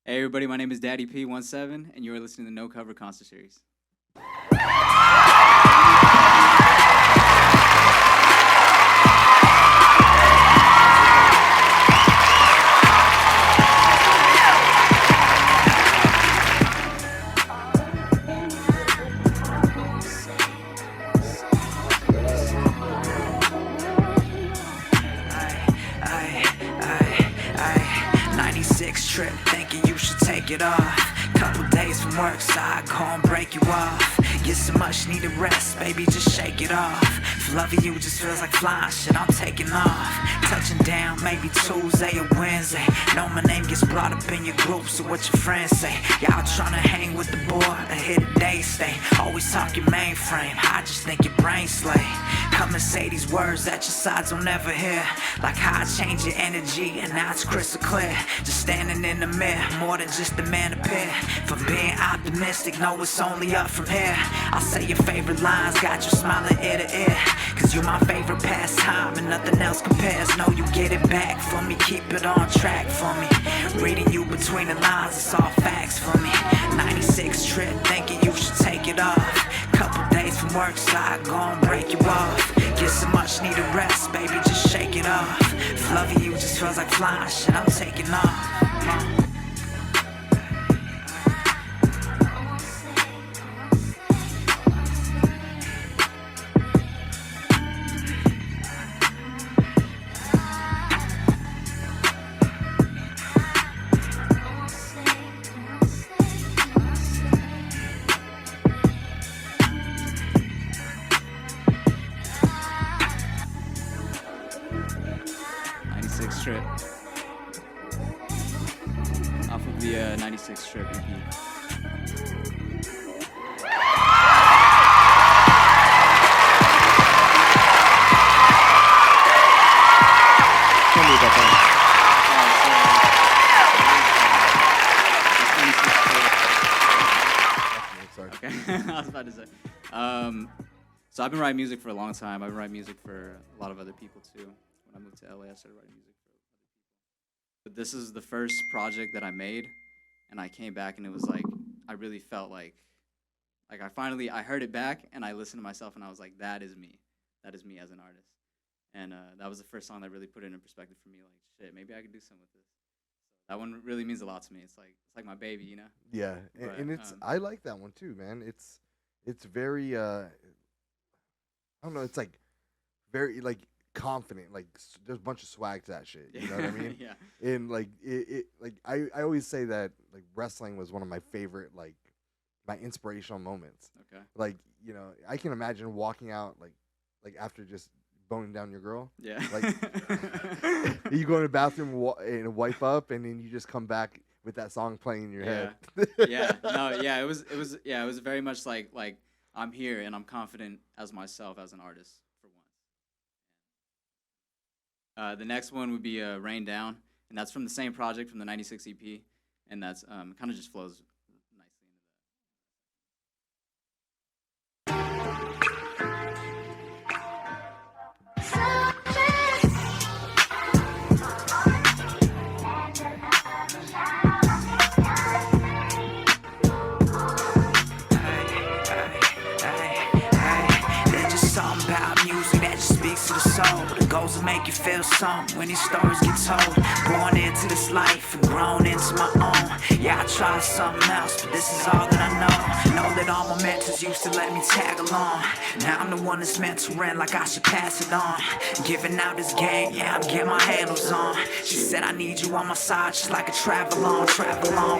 Hey everybody, my name is DaddyP17, and you're listening to the No Cover Concert Series. Trip, thinking you should take it off. Couple days from work, so I go and break you off. Get some much needed rest, baby, just shake it off. If loving you just feels like flying, shit, I'm taking off. Touching down, maybe Tuesday or Wednesday. Know my name gets brought up in your group, so what your friends say? Y'all tryna hang with the boy, or hit a day stay. Always talk your mainframe, I just think your brain slay. Come and say these words that your sides don't ever hear. Like how I change your energy and now it's crystal clear. Just standing in the mirror, more than just a man appear. For being optimistic, know it's only up from here. I'll say your favorite lines, got you smiling ear to ear. Cause you're my favorite pastime and nothing else compares. Know you get it back for me, keep it on track for me. Reading you between the lines, it's all facts for me. 96 trip, thinking you should take it off. Couple days from work, so I go and break you off. Get some much needed rest, baby, just shake it off. If loving you just feels like flying, shit, I'm taking off. 96 Strip. Off of the 96 Strip EP. I was about to say. So I've been writing music for a long time. I've been writing music for a lot of other people too. When I moved to LA, I started writing music for other people. But this is the first project that I made, and I came back and it was like I really felt like I heard it back and I listened to myself and I was like, that is me as an artist. And that was the first song that really put it in perspective for me. Like, shit, maybe I could do something with this. That one really means a lot to me. It's like my baby, you know. Yeah, But, and it's I like that one too, man. It's very I don't know. It's like very like confident. Like there's a bunch of swag to that shit. You know what I mean? Yeah. And like it like I always say that like wrestling was one of my favorite like my inspirational moments. Okay. Like I can imagine walking out like after just boning down your girl. Yeah. Like you go in the bathroom and wipe up, and then you just come back with that song playing in your head. Yeah. No. Yeah. It was very much like I'm here and I'm confident as myself as an artist for once. The next one would be Rain Down, and that's from the same project from the 96 EP, and that's kind of just flows nicely into To the soul, the goals will make you feel something when these stories get told. Born into this life and grown into my own. Yeah, I tried something else, but this is all that I know. Know that all my mentors used to let me tag along. Now I'm the one that's meant to rent like I should pass it on. Giving out this game, yeah, I'm getting my handles on. She said I need you on my side just like a travel on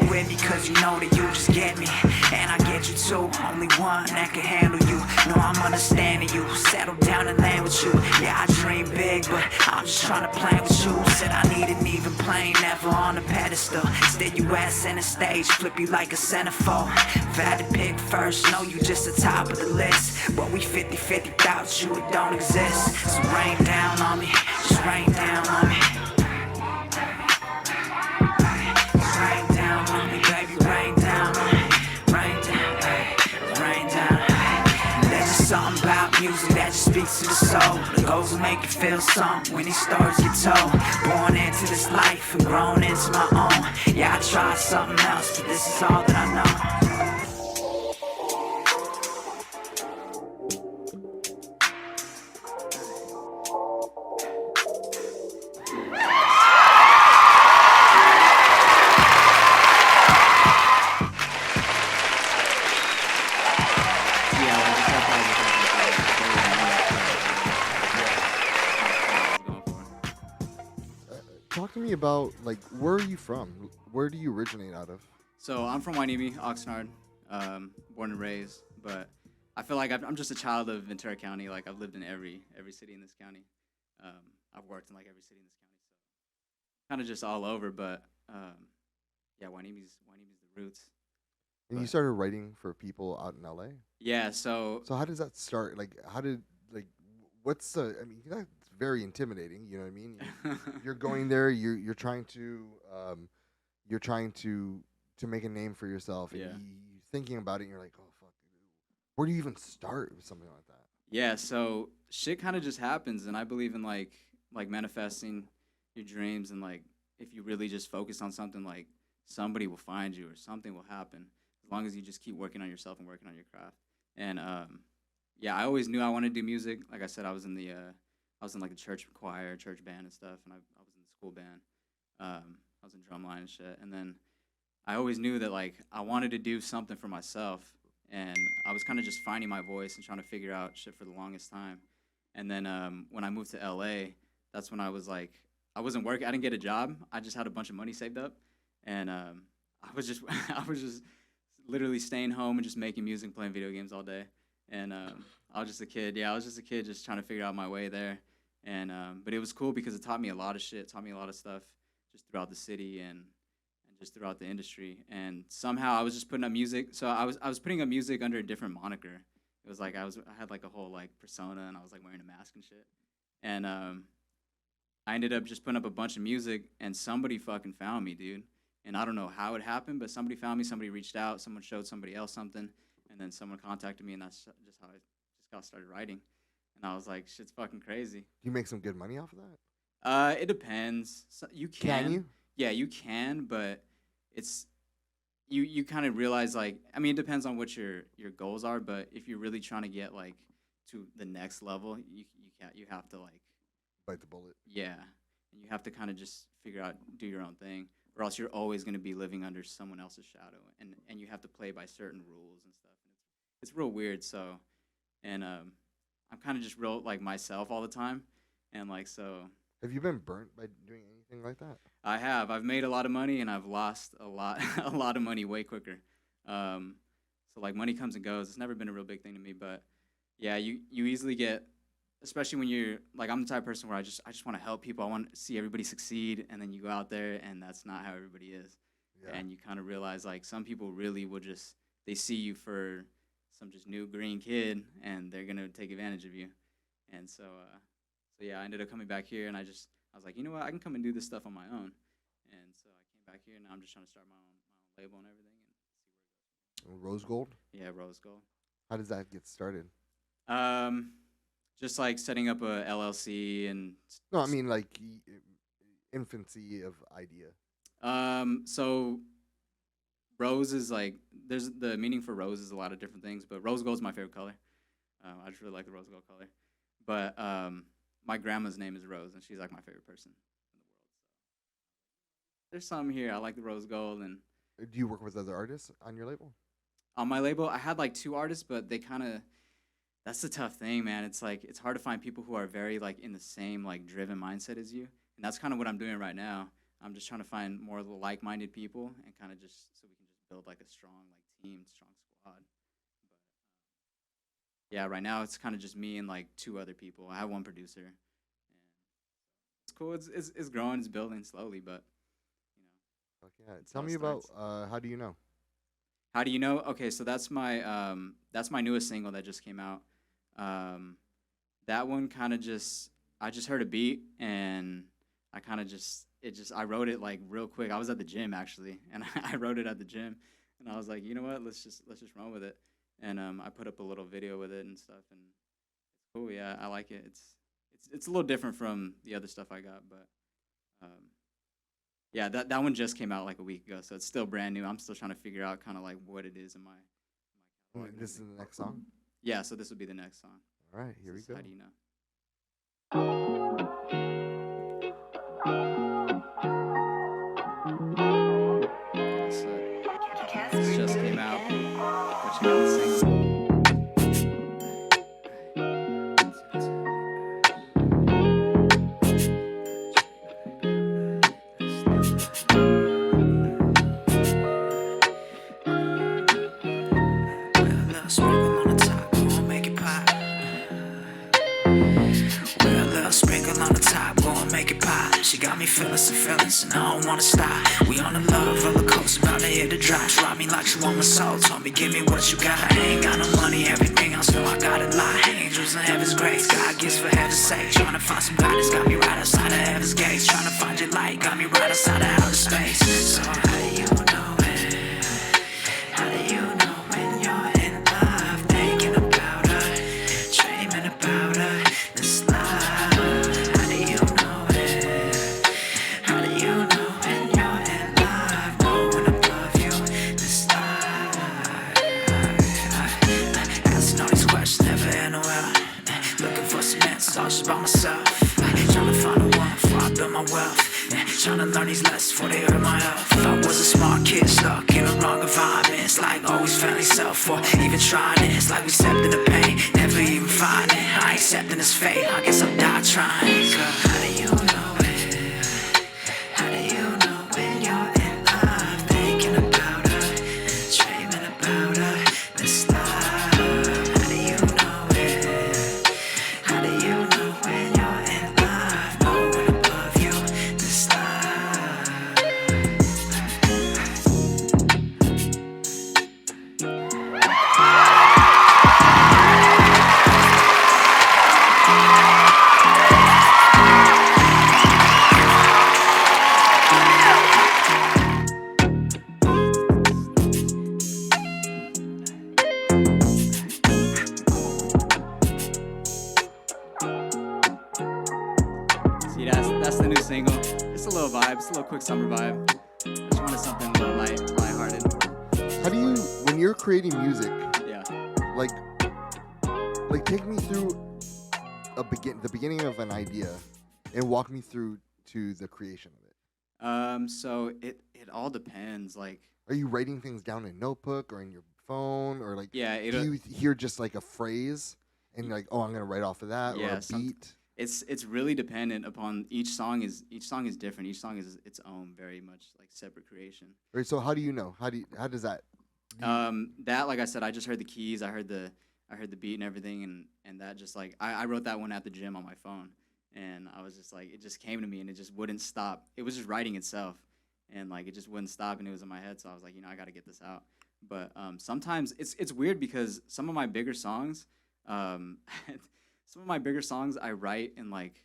with me, cause you know that you just get me. And I get you too, only one that can handle you. No, I'm understanding you, settle down and land with you. Yeah, I dream big, but I'm just trying to play with you. Said I needn't even play, never on a pedestal. Instead you at center stage, flip you like a centerfold. If I had to pick first, know you just the top of the list. But we 50-50, without you it don't exist. So rain down on me, just rain down on me. Rain down on me, baby, rain down on me. Rain down, rain down. There's just something about music that just speaks to the soul. The goals will make you feel something when these stories get told. Born into this life and grown into my own. Yeah, I tried something else, but this is all that I know. Yeah, like I said, probably Talk to me about like where are you from? Where do you originate out of? So I'm from Hueneme, Oxnard, born and raised. But I feel like I'm just a child of Ventura County. Like I've lived in every city in this county. I've worked in like every city in this county, so kind of just all over. But yeah, Hueneme's the roots. And you But started writing for people out in LA. yeah, so So how does that start? Like, how did like what's the? I mean, that's very intimidating. You know what I mean? You're going there. You're trying to to make a name for yourself, and Yeah. you're thinking about it. And you're like, oh fuck, where do you even start with something like that? yeah, so shit kind of just happens, and I believe in like manifesting your dreams, and like if you really just focus on something, like somebody will find you or something will happen as long as you just keep working on yourself and working on your craft. And yeah, I always knew I wanted to do music. Like I said, I was in like the church choir, church band and stuff, and I was in the school band. I was in drumline and shit, and then I always knew that like I wanted to do something for myself, and I was kind of just finding my voice and trying to figure out shit for the longest time. And then when I moved to LA, that's when I was like, I wasn't working, I didn't get a job. I just had a bunch of money saved up, and I was just I was just literally staying home and just making music, and playing video games all day. And I was just a kid. Yeah, I was just a kid, just trying to figure out my way there. And but it was cool because it taught me a lot of shit, taught me a lot of stuff just throughout the city and just throughout the industry. And somehow I was just putting up music. So I was putting up music under a different moniker. It was like I had like a whole like persona, and I was like wearing a mask and shit. And I ended up just putting up a bunch of music, and somebody fucking found me, dude. And I don't know how it happened, but somebody found me. Somebody reached out. Someone showed somebody else something, and then someone contacted me, and that's just how I just got started writing. And I was like, shit's fucking crazy. Do you make some good money off of that? It depends. So you Can you? Yeah, you can, but it's you kind of realize like I mean it depends on what your goals are, but if you're really trying to get like to the next level, you have to like Bite the bullet. yeah, and you have to kind of just figure out do your own thing, or else you're always going to be living under someone else's shadow, and you have to play by certain rules and stuff. And it's real weird. So, and I'm kind of just real like myself all the time, and like so. Have you been burnt by doing anything like that? I have. I've made a lot of money, and I've lost a lot, a lot of money way quicker. So like money comes and goes. It's never been a real big thing to me, but yeah, you easily get, especially when you're like I'm the type of person where I just want to help people. I want to see everybody succeed, and then you go out there, and that's not how everybody is. Yeah. And you kind of realize like some people really will just they see you for some just new green kid, and they're gonna take advantage of you. And so yeah, I ended up coming back here, and I was like, you know what, I can come and do this stuff on my own. And so I came back here, and now I'm just trying to start my own label and everything, and see where it goes. Rose Gold? Yeah, Rose Gold. How does that get started? Just like setting up a LLC and No, I mean like infancy of idea. so rose is like there's the meaning for rose is a lot of different things, but rose gold is my favorite color. I just really like the rose gold color. But my grandma's name is Rose, and she's like my favorite person in the world. So there's some here. I like the rose gold, and Do you work with other artists on your label? on my label, I had like 2 artists, but they kind of that's the tough thing, man. It's like it's hard to find people who are very like in the same like driven mindset as you, and that's kind of what I'm doing right now. I'm just trying to find more of the like-minded people and kind of just so we can just build like a strong like team, strong squad. But yeah, right now it's kind of just me and like 2 other people. I have 1 producer, and it's cool. It's growing, it's building slowly, but you know. Fuck yeah. That's Tell how it me about starts. how do you know? How do you know? Okay, so that's my newest single that just came out. That one kind of just I just heard a beat, and I kind of just I wrote it like real quick. I was at the gym actually, and I wrote it at the gym, and I was like, you know what? Let's just run with it. And I put up a little video with it and stuff, and Oh yeah, I like it. It's a little different from the other stuff I got, but um, yeah, that one just came out like a week ago, so it's still brand new. I'm still trying to figure out kind of like what it is in my catalog and This is everything. the next song. Yeah, so this would be the next song. All right, here we This is go. How do you know? Yeah, so this just came out. Go check out the single. With a little sprinkle on the top, gonna make it pop. With a little sprinkle on the top, gonna make it pop. She got me feeling some feelings, and I don't wanna stop. We on a love roller coaster, about to hit the drops. Ride me like you want my soul. Told me, give me what you got. I ain't got no money, everything else, no, I got a lot. Angels and heaven's grace, God gifts for heaven's sake. Tryna find somebody that's got me right outside of heaven's gates. Tryna find your light, got me right outside of outer space. So how do you know it? How do you know when you're in love? Thinking about her, dreaming about her, this love. How do you know it? How do you know when you're in love? Going above you, this love. Asking all these questions, never end well. Looking for some answers, all just by myself. Trying to find a one before I build my wealth. Trying to learn these lessons before they hurt my health. I was a smart kid stuck in the wrong environment. It's like always failing self or even trying it. It's like we accepting the pain, never even find it. I ain't accepting this fate, I guess I'll die trying. So how do you know it? How do you know when you're in love? Thinking about her, dreaming about her, this love. How do you know it? How do you know when you're in love? Going above you, this love. See, that's the new single. It's a little vibe. It's a little quick summer vibe. I just wanted something a little lighthearted. How do you, when you're creating music, Yeah. like take me through the beginning of an idea, and walk me through to the creation of it. So it all depends. Like, Are you writing things down in a notebook or in your phone, or like yeah, do you hear just like a phrase and you're like, oh, I'm gonna write off of that, or Yeah, a beat? it's really dependent upon each song is different. Each song is its own very much like separate creation. Right. So how do you know? How does that? That, like I said, I just heard the keys, I heard the beat and everything, and that just like I wrote that one at the gym on my phone, and I was just like, it just came to me and it just wouldn't stop. It was just writing itself, and like it just wouldn't stop, and it was in my head. So I was like, I got to get this out. But sometimes it's weird because some of my bigger songs, some of my bigger songs I write in like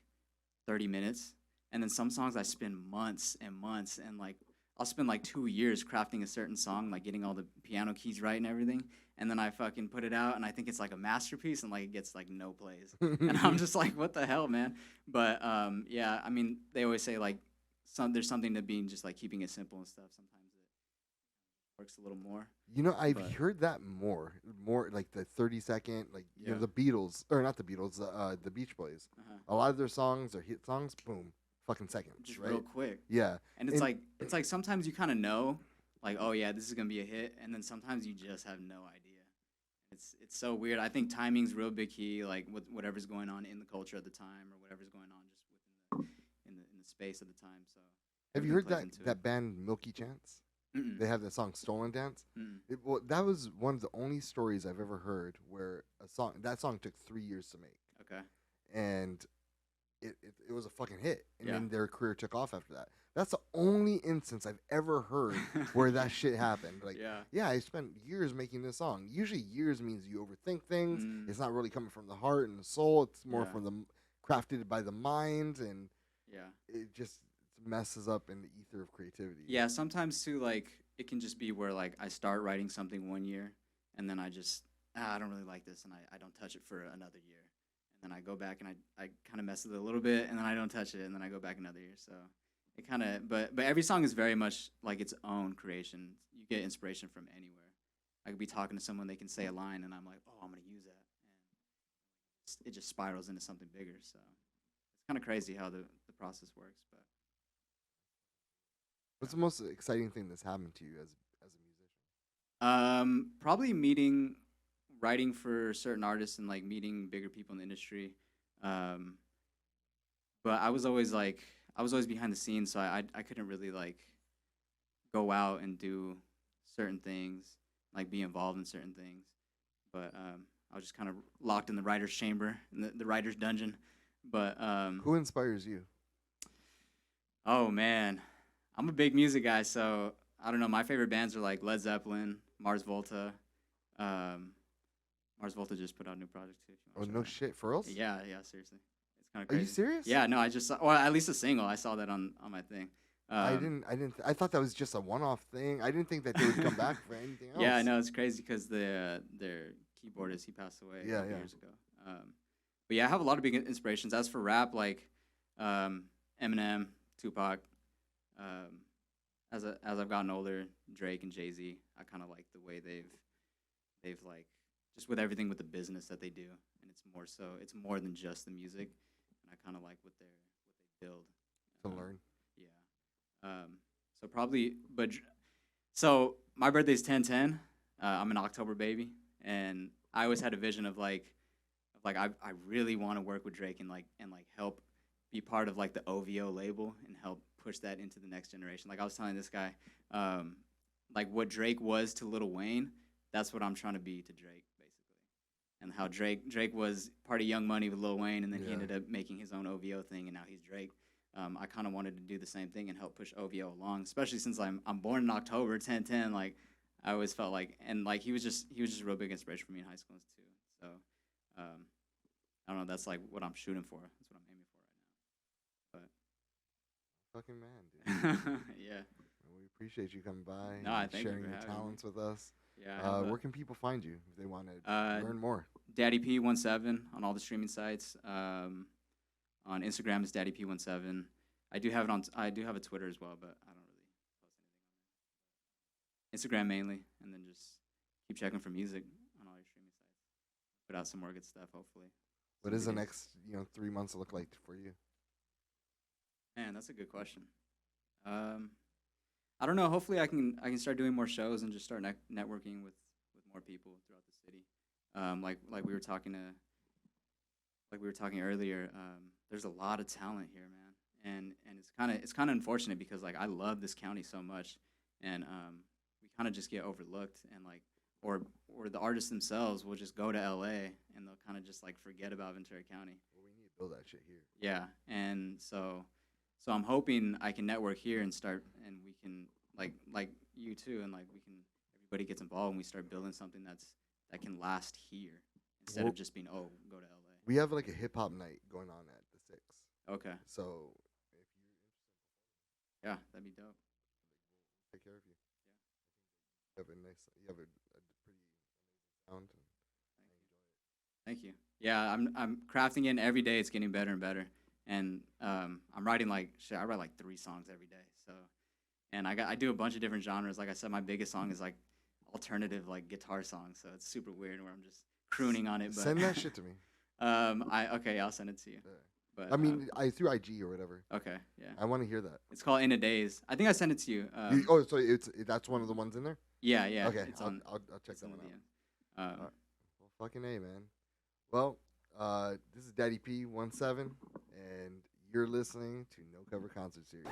30 minutes, and then some songs I spend months and months, and like I'll spend like 2 years crafting a certain song, like getting all the piano keys right and everything, and then I fucking put it out, and I think it's like a masterpiece, and like it gets like no plays, and I'm just like, what the hell, man? But yeah, I mean, they always say like there's something to being just like keeping it simple and stuff. Sometimes it works a little more. I've But- heard that more like the 30-second, like Yeah. the Beatles, or not the Beatles, the Beach Boys. Uh-huh. A lot of their songs are hit songs, boom, fucking seconds, Just right? real quick. Yeah, And it's like sometimes you kind of know, like, oh yeah, this is gonna be a hit, and then sometimes you just have no idea. It's so weird. I think timing's real big key, like with whatever's going on in the culture at the time, or whatever's going on just within in the space of the time. So have you everything heard plays that into that it. band Milky Chance? Mm-mm. They have the song "Stolen Dance." Mm-mm. That was one of the only stories I've ever heard where that song took 3 years to make, Okay. and it was a fucking hit, and Yeah. then their career took off after that. That's the only instance I've ever heard where that shit happened. Like, Yeah. I spent years making this song. Usually, years means you overthink things. Mm. It's not really coming from the heart and the soul. It's more Yeah. from the crafted by the mind, and Yeah. it just messes up in the ether of creativity. Yeah. Sometimes too, like it can just be where like I start writing something one year, and then I just I don't really like this, and I don't touch it for another year, and then I go back and I kind of mess with it a little bit, and then I don't touch it, and then I go back another year. So it kind of, but every song is very much like its own creation. You get inspiration from anywhere. I could be talking to someone, they can say a line, and I'm like, oh, I'm gonna use that, and it just spirals into something bigger. So it's kind of crazy how the process works. But What's the most exciting thing that's happened to you as a musician? probably writing for certain artists and like meeting bigger people in the industry. Um, but I was always behind the scenes, so I couldn't really like go out and do certain things, like be involved in certain things. But I was just kind of locked in the writer's chamber, in the writer's dungeon. But Who inspires you? oh man, I'm a big music guy, so I don't know. My favorite bands are like Led Zeppelin, Mars Volta. Mars Volta just put out a new project too. If you Oh wanna check no it out. shit, for reals? Yeah, seriously. It's kind of Are crazy. you serious? Yeah, no, I just saw, or at least a single. I saw that on my thing. I thought that was just a one-off thing. I didn't think that they would come back for anything else. Yeah, I know it's crazy because their keyboardist, he passed away a Yeah, couple yeah. years ago. But yeah, I have a lot of big inspirations. As for rap, like Eminem, Tupac. As I've gotten older, Drake and Jay-Z, I kind of like the way they've like just with everything with the business that they do, and it's more than just the music, and I kind of like what they build. To learn. Yeah. So probably, so my birthday's 10/10. I'm an October baby, and I always had a vision of like I really want to work with Drake and help be part of like the OVO label and help push that into the next generation. Like I was telling this guy, like what Drake was to Lil Wayne, that's what I'm trying to be to Drake, basically. And how Drake was part of Young Money with Lil Wayne, and then he ended up making his own OVO thing, and now he's Drake. I kind of wanted to do the same thing and help push OVO along, especially since I'm born in October, 10/10. Like I always felt like, and like he was just a real big inspiration for me in high school too. So I don't know. That's like what I'm shooting for. That's what I'm aiming for right Fucking man, dude. now. But yeah, We appreciate you coming by No, I and thank you sharing for your having me. talents with us. yeah. Where can people find you if they want to Uh, learn more? DaddyP17 on all the streaming sites. On Instagram is DaddyP17. I do have a Twitter as well, but I don't really post anything on there. Instagram mainly, and then just keep checking for music on all your streaming sites. Put out some more good stuff, hopefully. What some does the videos. next 3 months look like for you? Man, that's a good question. I don't know. Hopefully, I can start doing more shows and just start networking with more people throughout the city. Like we were talking earlier. There's a lot of talent here, man, and it's kind of unfortunate because like I love this county so much, and we kind of just get overlooked, and like or the artists themselves will just go to LA and they'll kind of just like forget about Ventura County. Well, we need to build that shit here. Yeah, and so I'm hoping I can network here and start, and we can like you too, and like everybody gets involved and we start building something that can last here instead Well, of just being go to LA. We have like a hip hop night going on at the 6. Okay, So if you're yeah, that'd be dope. take care of you. You have a pretty amazing sound. Thank you. Yeah, I'm crafting it, and every day it's getting better and better. And I'm writing I write like 3 songs every day. So, and I do a bunch of different genres. Like I said, my biggest song is like alternative like guitar songs. So it's super weird where I'm just crooning on it. But Send that shit to me. I'll send it to you. Yeah. But I mean, through IG or whatever. okay, yeah. I want to hear that. It's called In a Daze. I think I sent it to you. So that's one of the ones in there. Yeah. Okay, It's I'll on. check It's that in one the out. DM. Well, fucking A, man. Well, this is DaddyP17, and you're listening to No Cover Concert Series.